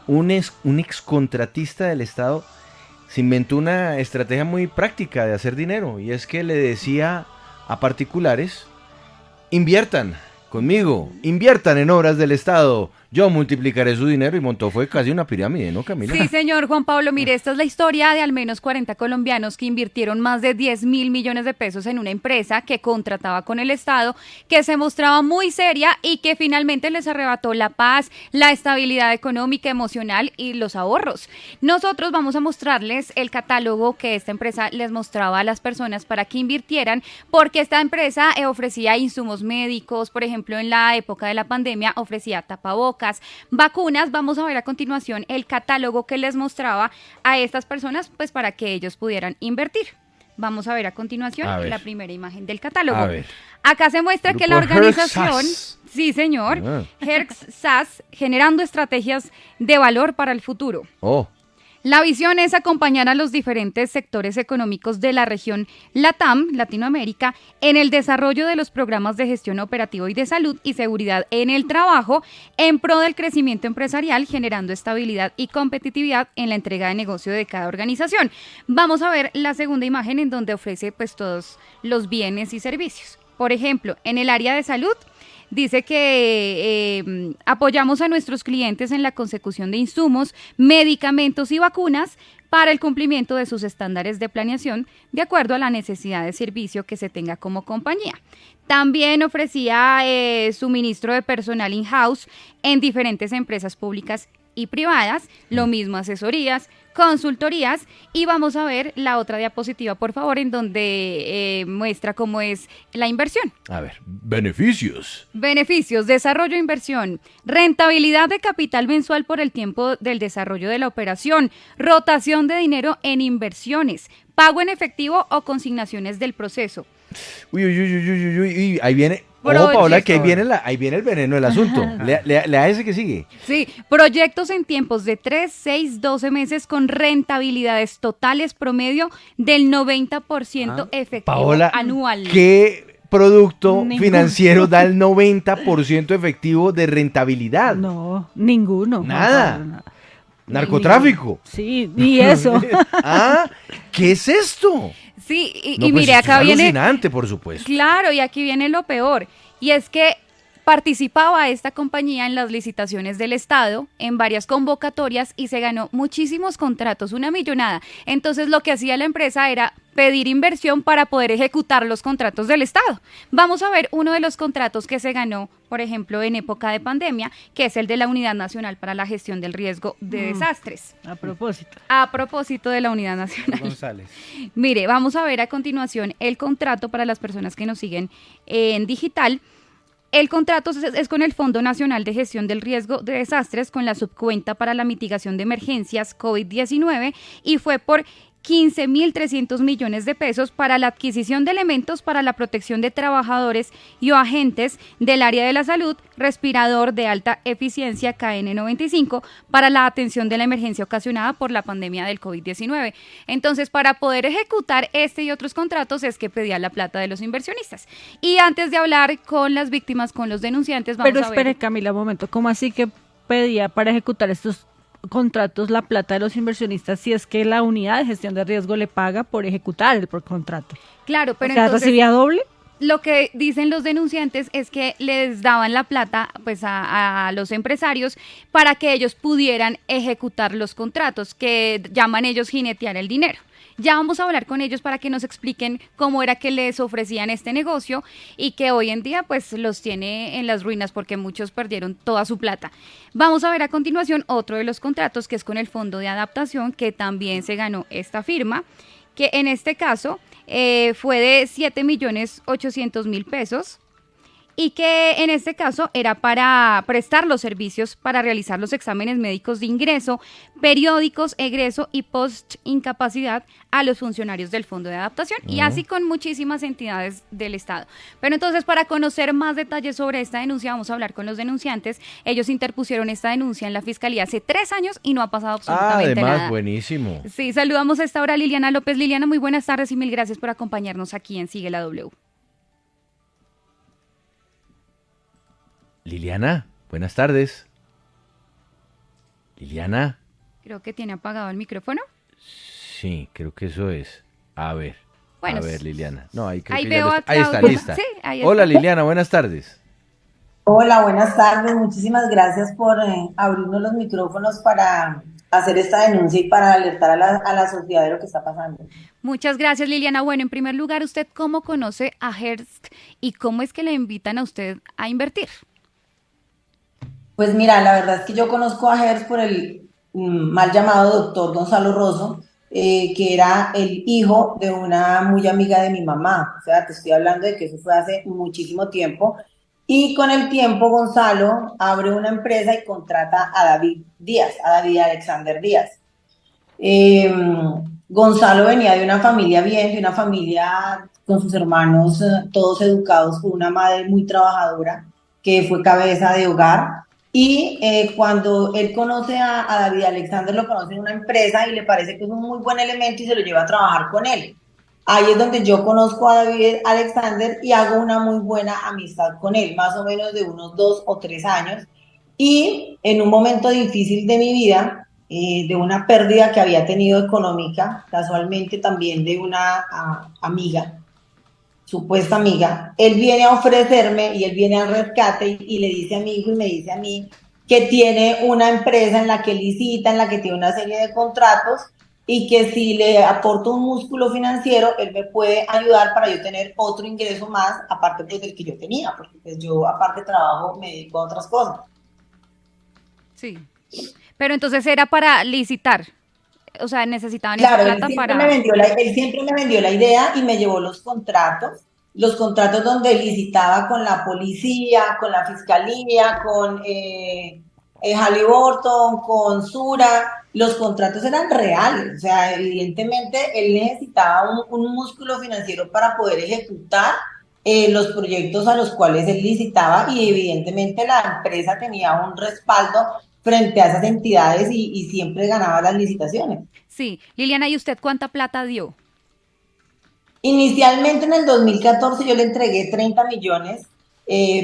un excontratista del Estado se inventó una estrategia muy práctica de hacer dinero, y es que le decía a particulares: inviertan conmigo, inviertan en obras del Estado, yo multiplicaré su dinero, y montó fue casi una pirámide, ¿no, Sí, Camila? señor Juan Pablo, mire, esta es la historia de al menos 40 colombianos que invirtieron más de 10.000 millones de pesos en una empresa que contrataba con el Estado, que se mostraba muy seria y que finalmente les arrebató la paz, la estabilidad económica, emocional y los ahorros. Nosotros vamos a mostrarles el catálogo que esta empresa les mostraba a las personas para que invirtieran, porque esta empresa ofrecía insumos médicos, por ejemplo, en la época de la pandemia ofrecía tapabocas, vacunas. Vamos a ver a continuación el catálogo que les mostraba a estas personas, pues para que ellos pudieran invertir. Vamos a ver a continuación A ver, la primera imagen del a catálogo. ver. Acá se muestra que la Grupo organización, Hersas. sí señor, Ah. Hertz SAS, generando estrategias de valor para el futuro. Oh, La visión es acompañar a los diferentes sectores económicos de la región LATAM, Latinoamérica, en el desarrollo de los programas de gestión operativa y de salud y seguridad en el trabajo, en pro del crecimiento empresarial, generando estabilidad y competitividad en la entrega de negocio de cada organización. Vamos a ver la segunda imagen en donde ofrece pues todos los bienes y servicios. Por ejemplo, en el área de salud, dice que apoyamos a nuestros clientes en la consecución de insumos, medicamentos y vacunas para el cumplimiento de sus estándares de planeación de acuerdo a la necesidad de servicio que se tenga como compañía. También ofrecía suministro de personal in-house en diferentes empresas públicas y privadas, lo mismo asesorías, consultorías, y vamos a ver la otra diapositiva, por favor, en donde muestra cómo es la inversión. a ver, beneficios. Beneficios, desarrollo e inversión, rentabilidad de capital mensual por el tiempo del desarrollo de la operación, rotación de dinero en inversiones, pago en efectivo o consignaciones del proceso. Uy, uy, uy, uy, uy, uy, uy, ahí viene. Ojo, Paola, que Proyectos. ahí viene el veneno del asunto. Lea ese que sigue. Sí, proyectos en tiempos de 3, 6, 12 meses con rentabilidades totales promedio del 90% efectivo Paola, anual. ¿qué producto Ningún. financiero da el 90% efectivo de rentabilidad? No, ninguno. Juan Nada. Pablo, nada. Narcotráfico. Sí, y eso. ¿Ah? ¿Qué es esto? Sí, No, y pues mire, esto acá es viene, alucinante, por supuesto. claro, y aquí viene lo peor, y es que participaba esta compañía en las licitaciones del Estado, en varias convocatorias, y se ganó muchísimos contratos, una millonada. Entonces lo que hacía la empresa era pedir inversión para poder ejecutar los contratos del Estado. Vamos a ver uno de los contratos que se ganó, por ejemplo, en época de pandemia, que es el de la Unidad Nacional para la Gestión del Riesgo de Desastres. A propósito. A propósito de la Unidad Nacional. González. Mire, vamos a ver a continuación el contrato para las personas que nos siguen en digital. El contrato es con el Fondo Nacional de Gestión del Riesgo de Desastres, con la subcuenta para la mitigación de emergencias COVID-19, y fue por 15.300 millones de pesos para la adquisición de elementos para la protección de trabajadores y o agentes del área de la salud, respirador de alta eficiencia KN95 para la atención de la emergencia ocasionada por la pandemia del COVID-19. Entonces, para poder ejecutar este y otros contratos es que pedía la plata de los inversionistas. Y antes de hablar con las víctimas, con los denunciantes, vamos Pero a espere, ver. Camila, un momento. ¿Cómo así que pedía para ejecutar estos contratos la plata de los inversionistas si es que la unidad de gestión de riesgo le paga por ejecutar el contrato? Claro, pero O sea, entonces ¿recibía doble? lo que dicen los denunciantes es que les daban la plata pues a los empresarios para que ellos pudieran ejecutar los contratos, que llaman ellos jinetear el dinero. Ya vamos a hablar con ellos para que nos expliquen cómo era que les ofrecían este negocio, y que hoy en día pues los tiene en las ruinas porque muchos perdieron toda su plata. Vamos a ver a continuación otro de los contratos, que es con el Fondo de Adaptación, que también se ganó esta firma, que en este caso fue de 7.800.000 pesos, y que en este caso era para prestar los servicios para realizar los exámenes médicos de ingreso, periódicos, egreso y post-incapacidad a los funcionarios del Fondo de Adaptación, y así con muchísimas entidades del Estado. Pero entonces, para conocer más detalles sobre esta denuncia, vamos a hablar con los denunciantes. Ellos interpusieron esta denuncia en la Fiscalía hace 3 años y no ha pasado absolutamente Además, nada. buenísimo. Sí, saludamos a esta hora a Liliana López. Liliana, muy buenas tardes y mil gracias por acompañarnos aquí en Sigue la W. Liliana, buenas tardes. Liliana. Creo que tiene apagado el micrófono. Sí, creo que eso es. A ver. Bueno, A ver, Liliana. No, ahí creo ahí que veo a ahí está, Claudia. lista. Sí, ahí Hola, está. Liliana, buenas tardes. Hola, buenas tardes. Muchísimas gracias por abrirnos los micrófonos para hacer esta denuncia y para alertar a la sociedad de lo que está pasando. Muchas gracias, Liliana. Bueno, en primer lugar, ¿usted cómo conoce a Hearst y cómo es que le invitan a usted a invertir? Pues mira, la verdad es que yo conozco a Gers por el mal llamado doctor Gonzalo Rosso, que era el hijo de una muy amiga de mi mamá. O sea, te estoy hablando de que eso fue hace muchísimo tiempo. Y con el tiempo Gonzalo abre una empresa y contrata a David Díaz, a David Alexander Díaz. Eh, Gonzalo venía de una familia bien, de una familia con sus hermanos todos educados por una madre muy trabajadora que fue cabeza de hogar. Y cuando él conoce a David Alexander, lo conoce en una empresa y le parece que es un muy buen elemento y se lo lleva a trabajar con él. Ahí es donde yo conozco a David Alexander y hago una muy buena amistad con él, más o menos de unos 2 o 3 años. Y en un momento difícil de mi vida, de una pérdida que había tenido económica, casualmente también de una amiga, supuesta amiga, él viene a ofrecerme y él viene al rescate y le dice a mi hijo y me dice a mí que tiene una empresa en la que licita, en la que tiene una serie de contratos y que si le aporto un músculo financiero, él me puede ayudar para yo tener otro ingreso más, aparte pues del que yo tenía, porque pues yo aparte trabajo, me dedico a otras cosas. Sí. Pero entonces era para licitar. O sea, necesitaban esa Claro, plata para... él siempre me vendió la idea y me llevó los contratos donde licitaba con la policía, con la fiscalía, con Halliburton, con Sura. Los contratos eran reales, o sea, evidentemente él necesitaba un músculo financiero para poder ejecutar los proyectos a los cuales él licitaba y evidentemente la empresa tenía un respaldo frente a esas entidades y siempre ganaba las licitaciones. Sí. Liliana, ¿y usted cuánta plata dio? Inicialmente en el 2014 yo le entregué 30 millones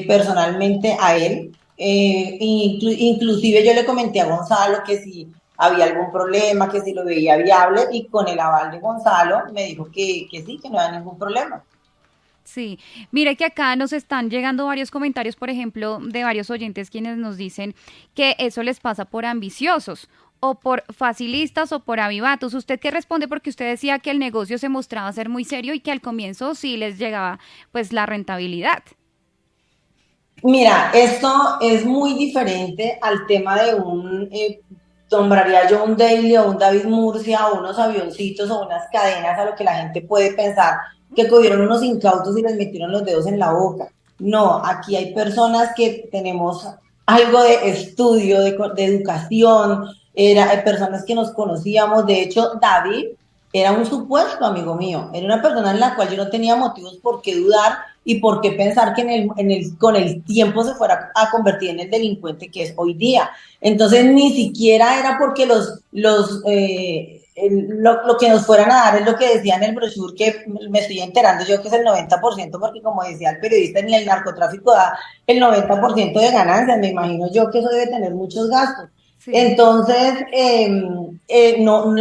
personalmente a él. Inclusive yo le comenté a Gonzalo que si había algún problema, que si lo veía viable y con el aval de Gonzalo me dijo que sí, que no había ningún problema. Sí, mire que acá nos están llegando varios comentarios, por ejemplo, de varios oyentes quienes nos dicen que eso les pasa por ambiciosos o por facilistas o por avivatos. ¿Usted qué responde? Porque usted decía que el negocio se mostraba ser muy serio y que al comienzo sí les llegaba pues la rentabilidad. Mira, esto es muy diferente al tema de nombraría yo un Daily o un David Murcia o unos avioncitos o unas cadenas a lo que la gente puede pensar que cogieron unos incautos y les metieron los dedos en la boca. No, aquí hay personas que tenemos algo de estudio, de educación, hay personas que nos conocíamos. De hecho, David era un supuesto amigo mío, era una persona en la cual yo no tenía motivos por qué dudar y por qué pensar que con el tiempo se fuera a convertir en el delincuente que es hoy día. Entonces ni siquiera era porque lo que nos fueran a dar es lo que decía en el brochure, que me estoy enterando yo que es el 90%, porque como decía el periodista, ni el narcotráfico da el 90% de ganancias, me imagino yo que eso debe tener muchos gastos. Sí. Entonces, no,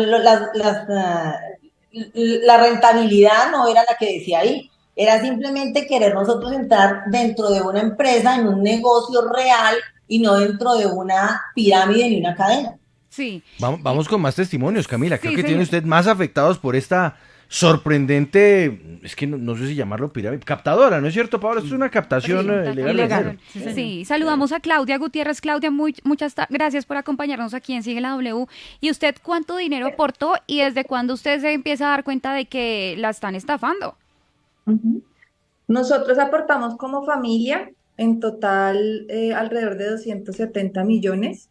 la rentabilidad no era la que decía ahí, era simplemente querer nosotros entrar dentro de una empresa, en un negocio real y no dentro de una pirámide ni una cadena. Sí, Vamos con más testimonios, Camila. Creo sí, que tiene señor. usted más afectados por esta sorprendente, es que no sé si llamarlo pirámide, captadora, ¿no es cierto, Pablo? Esto es una captación ilegal de dinero. Ilegal. Sí, saludamos a Claudia Gutiérrez. Claudia, muchas gracias por acompañarnos aquí en Sigue la W. ¿Y usted cuánto dinero aportó y desde cuándo usted se empieza a dar cuenta de que la están estafando? Ujú. Nosotros aportamos como familia en total alrededor de 270 millones.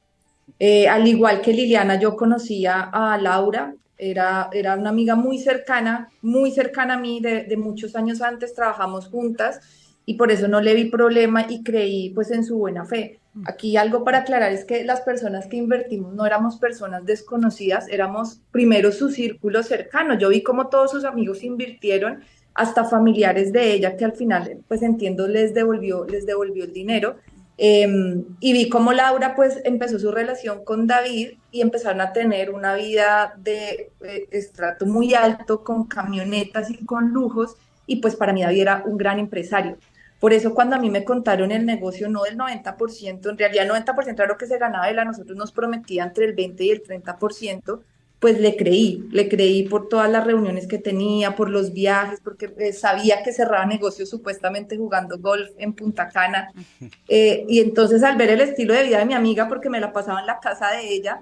Al igual que Liliana, yo conocía a Laura, era una amiga muy cercana a mí de muchos años antes, trabajamos juntas y por eso no le vi problema y creí pues en su buena fe. Aquí algo para aclarar es que las personas que invertimos no éramos personas desconocidas, éramos primero su círculo cercano. Yo vi cómo todos sus amigos invirtieron, hasta familiares de ella que al final pues entiendo les devolvió el dinero Y vi cómo Laura pues empezó su relación con David y empezaron a tener una vida de estrato muy alto, con camionetas y con lujos, y pues para mí David era un gran empresario. Por eso cuando a mí me contaron el negocio, no del 90%, en realidad el 90% era lo que se ganaba él, a nosotros nos prometía entre el 20 y el 30%, pues le creí por todas las reuniones que tenía, por los viajes, porque sabía que cerraba negocios supuestamente jugando golf en Punta Cana. Y entonces al ver el estilo de vida de mi amiga, porque me la pasaba en la casa de ella,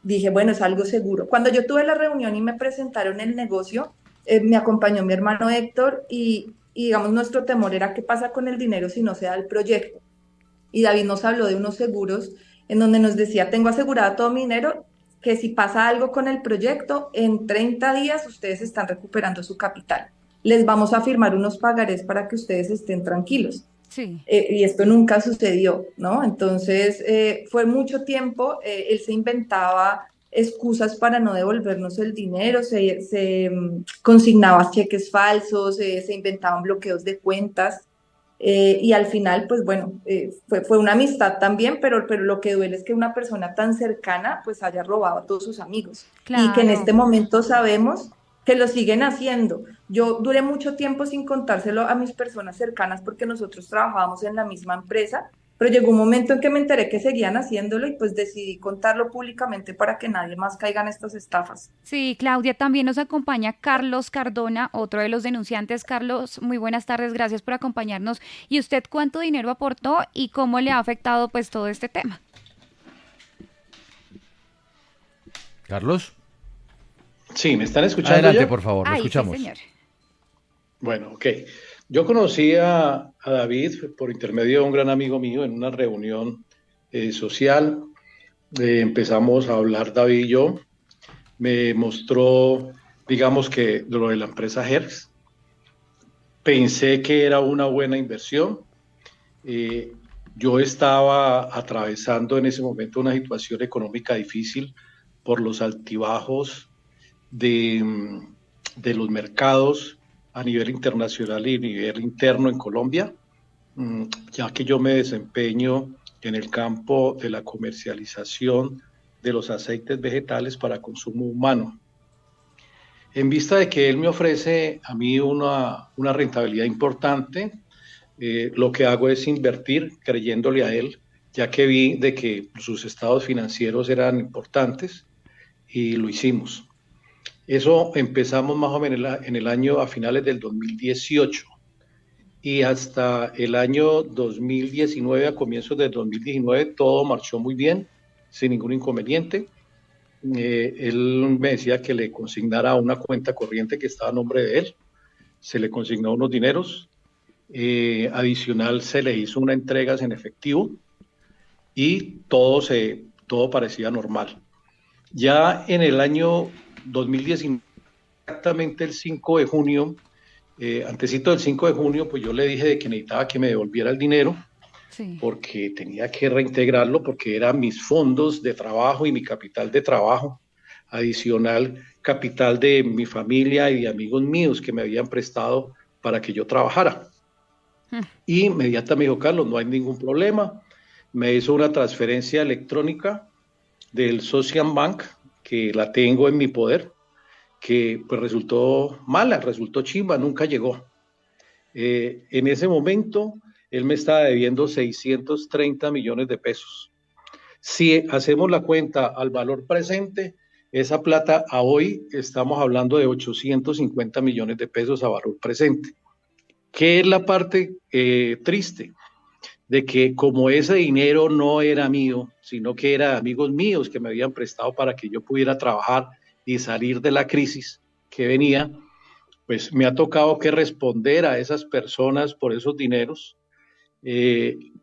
dije, bueno, es algo seguro. Cuando yo tuve la reunión y me presentaron el negocio, me acompañó mi hermano Héctor y digamos nuestro temor era qué pasa con el dinero si no se da el proyecto. Y David nos habló de unos seguros en donde nos decía, tengo asegurado todo mi dinero, que si pasa algo con el proyecto, en 30 días ustedes están recuperando su capital. Les vamos a firmar unos pagarés para que ustedes estén tranquilos. Sí. Y esto nunca sucedió, ¿no? Entonces, fue mucho tiempo, él se inventaba excusas para no devolvernos el dinero, consignaba cheques falsos, se inventaban bloqueos de cuentas, y al final, pues bueno, fue una amistad también, pero lo que duele es que una persona tan cercana pues haya robado a todos sus amigos y que en Claro. este momento sabemos que lo siguen haciendo. Yo duré mucho tiempo sin contárselo a mis personas cercanas porque nosotros trabajábamos en la misma empresa, pero llegó un momento en que me enteré que seguían haciéndolo y pues decidí contarlo públicamente para que nadie más caiga en estas estafas. Sí, Claudia, también nos acompaña Carlos Cardona, otro de los denunciantes. Carlos, muy buenas tardes, gracias por acompañarnos. ¿Y usted cuánto dinero aportó y cómo le ha afectado pues todo este tema? Carlos, Sí, ¿me están escuchando adelante, ya? por favor, lo Ay, sí, escuchamos. señor. Bueno, ok. Yo conocí a David por intermedio de un gran amigo mío en una reunión social. Empezamos a hablar David y yo. Me mostró, digamos que lo de la empresa Hertz. Pensé que era una buena inversión. Eh, yo estaba atravesando en ese momento una situación económica difícil por los altibajos de, de los mercados a nivel internacional y a nivel interno en Colombia, ya que yo me desempeño en el campo de la comercialización de los aceites vegetales para consumo humano. En vista de que él me ofrece a mí una rentabilidad importante, lo que hago es invertir creyéndole a él, ya que vi de que sus estados financieros eran importantes y lo hicimos. Eso empezamos más o menos en el año a finales del 2018 y hasta el año 2019, a comienzos del 2019, todo marchó muy bien, sin ningún inconveniente. Él me decía que le consignara una cuenta corriente que estaba a nombre de él, se le consignó unos dineros, adicional se le hizo una entrega en efectivo y todo parecía normal. Ya en el año 2019, exactamente el 5 de junio, antesito del 5 de junio, pues yo le dije de que necesitaba que me devolviera el dinero Sí. porque tenía que reintegrarlo porque eran mis fondos de trabajo y mi capital de trabajo, adicional capital de mi familia y de amigos míos que me habían prestado para que yo trabajara. Y inmediatamente me dijo, Carlos, no hay ningún problema. Me hizo una transferencia electrónica del Social Bank, que la tengo en mi poder, que pues resultó mala, resultó chimba, nunca llegó. En ese momento, él me estaba debiendo 630 millones de pesos. Si hacemos la cuenta al valor presente, esa plata a hoy estamos hablando de 850 millones de pesos a valor presente. ¿Qué es la parte triste? De que como ese dinero no era mío, sino que era de amigos míos que me habían prestado para que yo pudiera trabajar y salir de la crisis que venía, pues me ha tocado que responder a esas personas por esos dineros,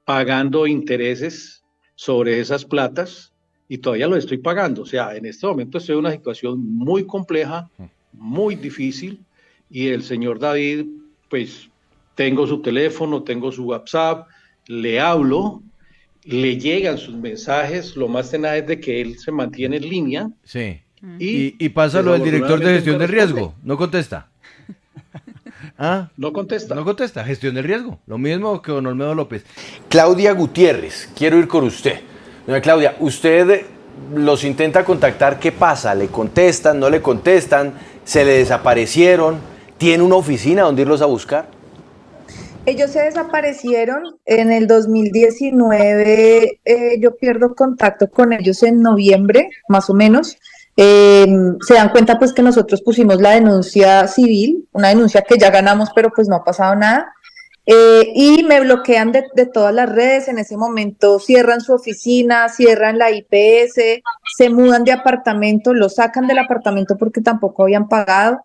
pagando intereses sobre esas platas y todavía lo estoy pagando. O sea, en este momento estoy en una situación muy compleja, muy difícil y el señor David, pues tengo su teléfono, tengo su WhatsApp, le hablo, le llegan sus mensajes, lo más tenaz es de que él se mantiene en línea Sí. y Y pasa lo del director de desafortunadamente gestión nunca del responde. riesgo, no contesta. Ah, No contesta. no contesta, gestión del riesgo. Lo mismo que don Olmedo López. Claudia Gutiérrez, quiero ir con usted. Doña Claudia, usted los intenta contactar, ¿qué pasa? ¿Le contestan, no le contestan? ¿Se le desaparecieron? ¿Tiene una oficina donde irlos a buscar? Ellos se desaparecieron en el 2019, yo pierdo contacto con ellos en noviembre, más o menos. Se dan cuenta pues que nosotros pusimos la denuncia civil, una denuncia que ya ganamos, pero pues no ha pasado nada. Y me bloquean de todas las redes. En ese momento cierran su oficina, cierran la IPS, se mudan de apartamento, lo sacan del apartamento porque tampoco habían pagado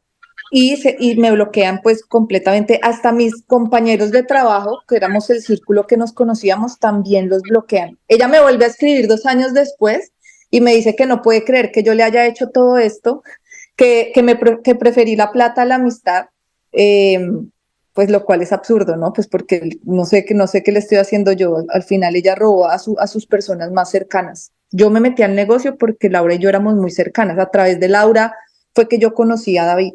y me bloquean pues completamente. Hasta mis compañeros de trabajo, que éramos el círculo que nos conocíamos, también los bloquean. Ella me vuelve a escribir 2 años después y me dice que no puede creer que yo le haya hecho todo esto, que preferí la plata a la amistad. Pues lo cual es absurdo, ¿no? Pues porque no sé qué le estoy haciendo yo. Al final ella robó a sus personas más cercanas. Yo me metí al negocio porque Laura y yo éramos muy cercanas. A través de Laura fue que yo conocí a David.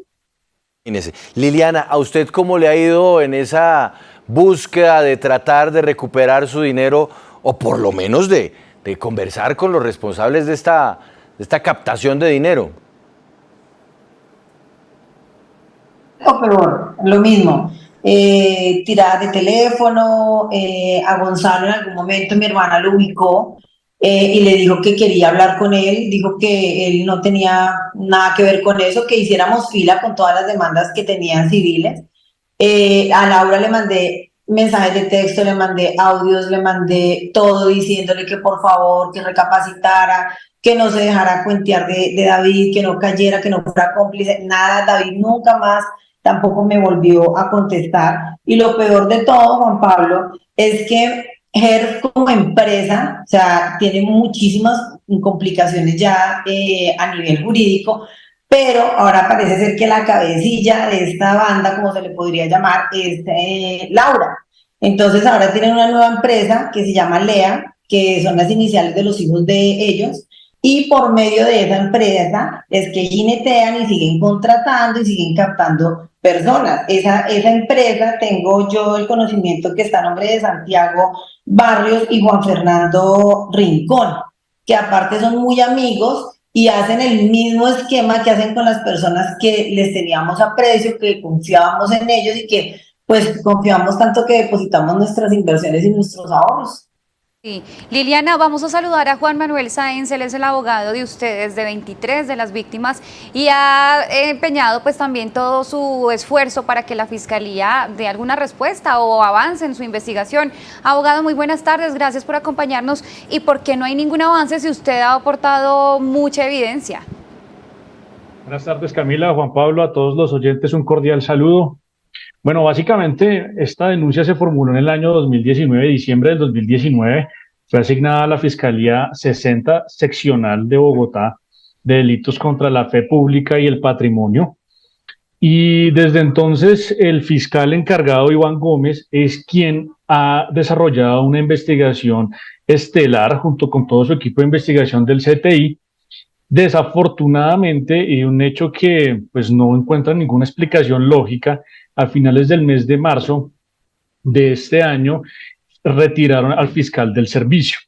Liliana, ¿a usted cómo le ha ido en esa búsqueda de tratar de recuperar su dinero o por lo menos de conversar con los responsables de esta captación de dinero? O peor, lo mismo. Tiradas de teléfono, a Gonzalo en algún momento mi hermana lo ubicó y le dijo que quería hablar con él, dijo que él no tenía nada que ver con eso, que hiciéramos fila con todas las demandas que tenían civiles. A Laura le mandé mensajes de texto, le mandé audios, le mandé todo diciéndole que por favor, que recapacitara, que no se dejara cuentear de David, que no cayera, que no fuera cómplice, nada. David nunca más tampoco me volvió a contestar. Y lo peor de todo, Juan Pablo, es que HER como empresa, o sea, tiene muchísimas complicaciones ya a nivel jurídico, pero ahora parece ser que la cabecilla de esta banda, como se le podría llamar, es Laura. Entonces ahora tienen una nueva empresa que se llama Lea, que son las iniciales de los hijos de ellos, y por medio de esa empresa es que jinetean y siguen contratando y siguen captando personas. Esa empresa, tengo yo el conocimiento que está a nombre de Santiago Barrios y Juan Fernando Rincón, que aparte son muy amigos y hacen el mismo esquema que hacen con las personas que les teníamos aprecio, que confiábamos en ellos y que pues confiamos tanto que depositamos nuestras inversiones y nuestros ahorros. Sí. Liliana, vamos a saludar a Juan Manuel Sáenz, él es el abogado de ustedes, de 23 de las víctimas, y ha empeñado pues también todo su esfuerzo para que la Fiscalía dé alguna respuesta o avance en su investigación. Abogado, muy buenas tardes, gracias por acompañarnos. ¿Y por qué no hay ningún avance si usted ha aportado mucha evidencia? Buenas tardes, Camila, Juan Pablo, a todos los oyentes un cordial saludo. Bueno, básicamente esta denuncia se formuló en el año 2019, diciembre del 2019, fue asignada a la Fiscalía 60 Seccional de Bogotá de Delitos contra la Fe Pública y el Patrimonio. Y desde entonces el fiscal encargado, Iván Gómez, es quien ha desarrollado una investigación estelar junto con todo su equipo de investigación del CTI. Desafortunadamente, un hecho que pues no encuentra ninguna explicación lógica, a finales del mes de marzo de este año retiraron al fiscal del servicio.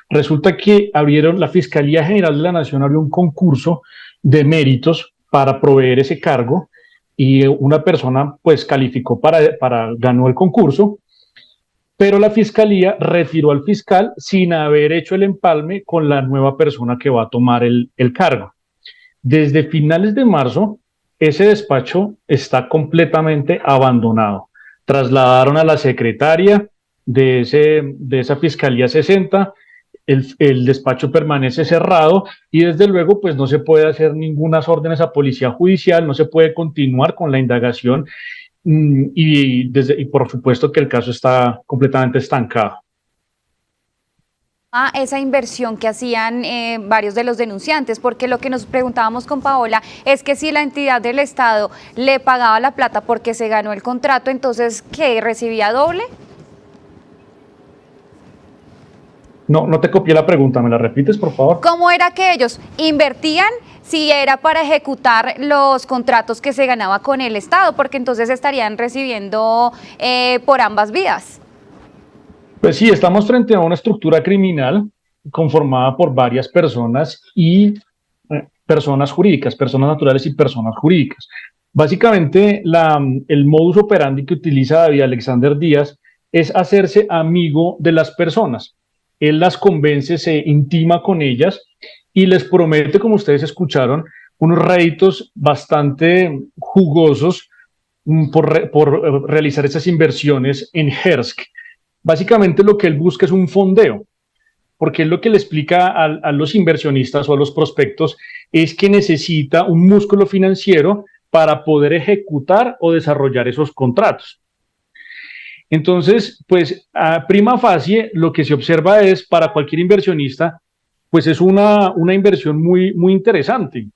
Resulta que la Fiscalía General de la Nación abrió un concurso de méritos para proveer ese cargo y una persona pues calificó ganó el concurso, pero la Fiscalía retiró al fiscal sin haber hecho el empalme con la nueva persona que va a tomar el cargo. Desde finales de marzo, ese despacho está completamente abandonado. Trasladaron a la secretaria de esa Fiscalía 60, el despacho permanece cerrado y desde luego pues no se puede hacer ninguna órdenes a policía judicial, no se puede continuar con la indagación y por supuesto que el caso está completamente estancado. Esa inversión que hacían varios de los denunciantes, porque lo que nos preguntábamos con Paola es que si la entidad del Estado le pagaba la plata porque se ganó el contrato, entonces ¿qué? ¿Recibía doble? No te copié la pregunta, ¿me la repites, por favor? ¿Cómo era que ellos invertían, si era para ejecutar los contratos que se ganaba con el Estado, porque entonces estarían recibiendo por ambas vías. Pues sí, estamos frente a una estructura criminal conformada por varias personas y personas jurídicas, personas naturales y personas jurídicas. Básicamente, el modus operandi que utiliza David Alexander Díaz es hacerse amigo de las personas. Él las convence, se intima con ellas y les promete, como ustedes escucharon, unos réditos bastante jugosos por realizar esas inversiones en Hersk. Básicamente lo que él busca es un fondeo, porque es lo que le explica a los inversionistas o a los prospectos es que necesita un músculo financiero para poder ejecutar o desarrollar esos contratos. Entonces, pues a prima facie lo que se observa es para cualquier inversionista, pues es una inversión muy, muy interesante,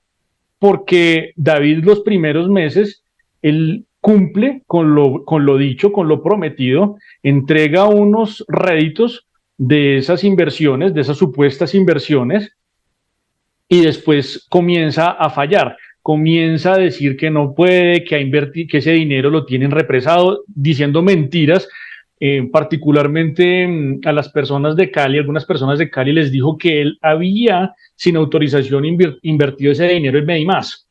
porque David los primeros meses, él cumple con lo dicho, con lo prometido, entrega unos réditos de esas inversiones, de esas supuestas inversiones, y después comienza a fallar, comienza a decir que no puede, que ese dinero lo tienen represado, diciendo mentiras, particularmente a las personas de Cali, algunas personas de Cali les dijo que él había, sin autorización, invertido ese dinero en Medimás,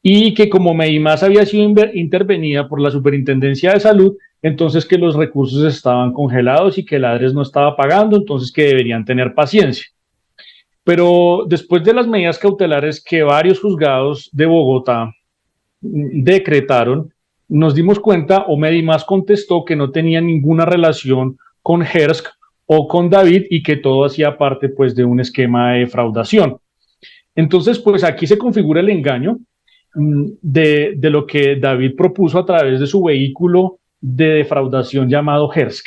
y que como Medimás había sido intervenida por la Superintendencia de Salud, entonces que los recursos estaban congelados y que el ADRES no estaba pagando, entonces que deberían tener paciencia. Pero después de las medidas cautelares que varios juzgados de Bogotá decretaron, nos dimos cuenta, o Medimás contestó que no tenía ninguna relación con Hersk o con David y que todo hacía parte pues de un esquema de defraudación. Entonces, pues aquí se configura el engaño de lo que David propuso a través de su vehículo de defraudación llamado Hersk.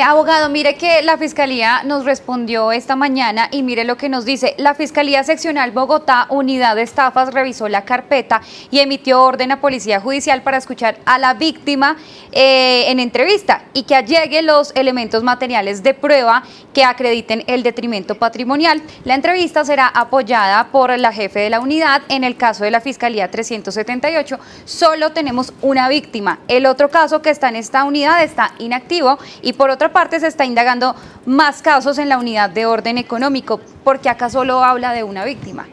Abogado, mire que la Fiscalía nos respondió esta mañana y mire lo que nos dice. La Fiscalía Seccional Bogotá, Unidad de Estafas, revisó la carpeta y emitió orden a Policía Judicial para escuchar a la víctima en entrevista y que alleguen los elementos materiales de prueba que acrediten el detrimento patrimonial. La entrevista será apoyada por la jefe de la unidad. En el caso de la Fiscalía 378, solo tenemos una víctima. El otro caso que está en esta unidad está inactivo y por otra parte se está indagando más casos en la unidad de orden económico. ¿Por qué acá solo habla de una víctima?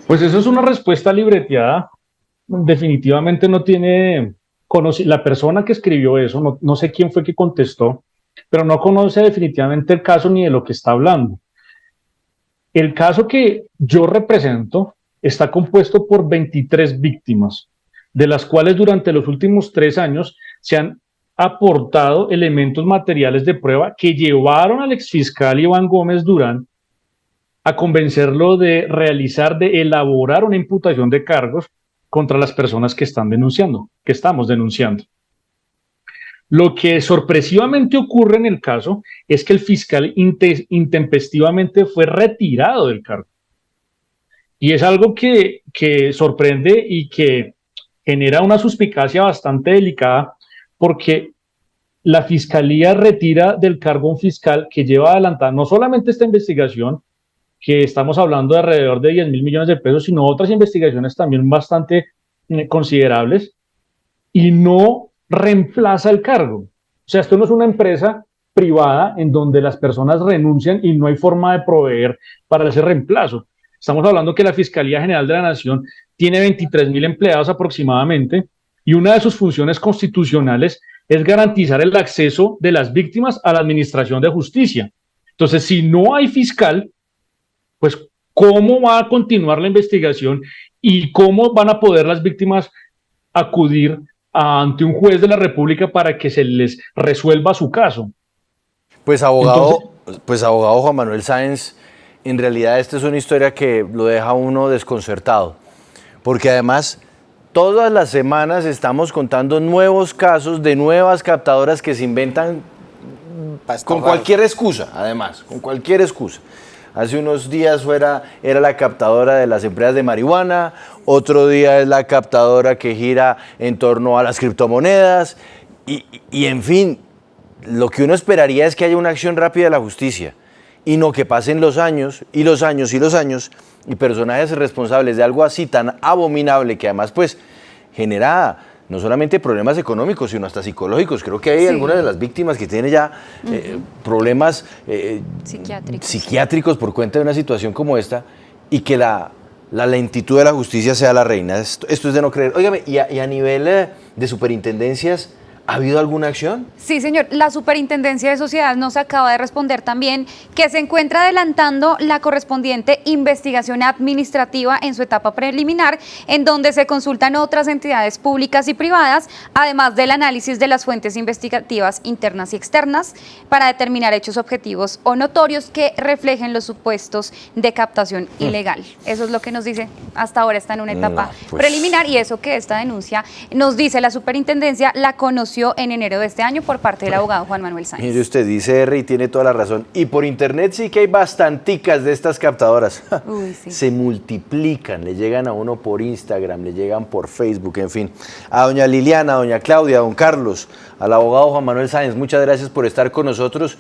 Pues eso es una respuesta libreteada. Definitivamente no tiene... La persona que escribió eso, no sé quién fue que contestó, pero no conoce definitivamente el caso ni de lo que está hablando. El caso que yo represento está compuesto por 23 víctimas, de las cuales durante los últimos 3 años se han aportado elementos materiales de prueba que llevaron al exfiscal Iván Gómez Durán a convencerlo de elaborar una imputación de cargos contra las personas que estamos denunciando. Lo que sorpresivamente ocurre en el caso es que el fiscal intempestivamente fue retirado del cargo. Y es algo que sorprende y que genera una suspicacia bastante delicada, porque la Fiscalía retira del cargo a un fiscal que lleva adelantada no solamente esta investigación, que estamos hablando de alrededor de 10.000 millones de pesos, sino otras investigaciones también bastante considerables, y no reemplaza el cargo. O sea, esto no es una empresa privada en donde las personas renuncian y no hay forma de proveer para ese reemplazo. Estamos hablando que la Fiscalía General de la Nación tiene 23.000 empleados aproximadamente, y una de sus funciones constitucionales es garantizar el acceso de las víctimas a la administración de justicia. Entonces, si no hay fiscal, pues, ¿cómo va a continuar la investigación y cómo van a poder las víctimas acudir ante un juez de la República para que se les resuelva su caso? Pues abogado Juan Manuel Sáenz, en realidad esta es una historia que lo deja a uno desconcertado, porque además todas las semanas estamos contando nuevos casos de nuevas captadoras que se inventan con cualquier excusa, además, con cualquier excusa. Hace unos días era la captadora de las empresas de marihuana, otro día es la captadora que gira en torno a las criptomonedas y en fin, lo que uno esperaría es que haya una acción rápida de la justicia y no que pasen los años y los años y los años y personajes responsables de algo así tan abominable que además pues genera no solamente problemas económicos, sino hasta psicológicos. Creo que hay algunas de las víctimas que tienen ya problemas psiquiátricos por cuenta de una situación como esta, y que la lentitud de la justicia sea la reina. Esto es de no creer. Óigame, y a nivel de superintendencias, ¿ha habido alguna acción? Sí, señor. La Superintendencia de Sociedad nos acaba de responder también que se encuentra adelantando la correspondiente investigación administrativa en su etapa preliminar, en donde se consultan otras entidades públicas y privadas, además del análisis de las fuentes investigativas internas y externas, para determinar hechos objetivos o notorios que reflejen los supuestos de captación ilegal. Eso es lo que nos dice. Hasta ahora está en una etapa preliminar, y eso que esta denuncia nos dice la Superintendencia la conoció en enero de este año por parte del abogado Juan Manuel Sáenz. Mire usted, dice R y tiene toda la razón. Y por internet sí que hay bastanticas de estas captadoras. Uy, sí. Se multiplican, le llegan a uno por Instagram, le llegan por Facebook, en fin. A doña Liliana, a doña Claudia, a don Carlos, al abogado Juan Manuel Sáenz, muchas gracias por estar con nosotros.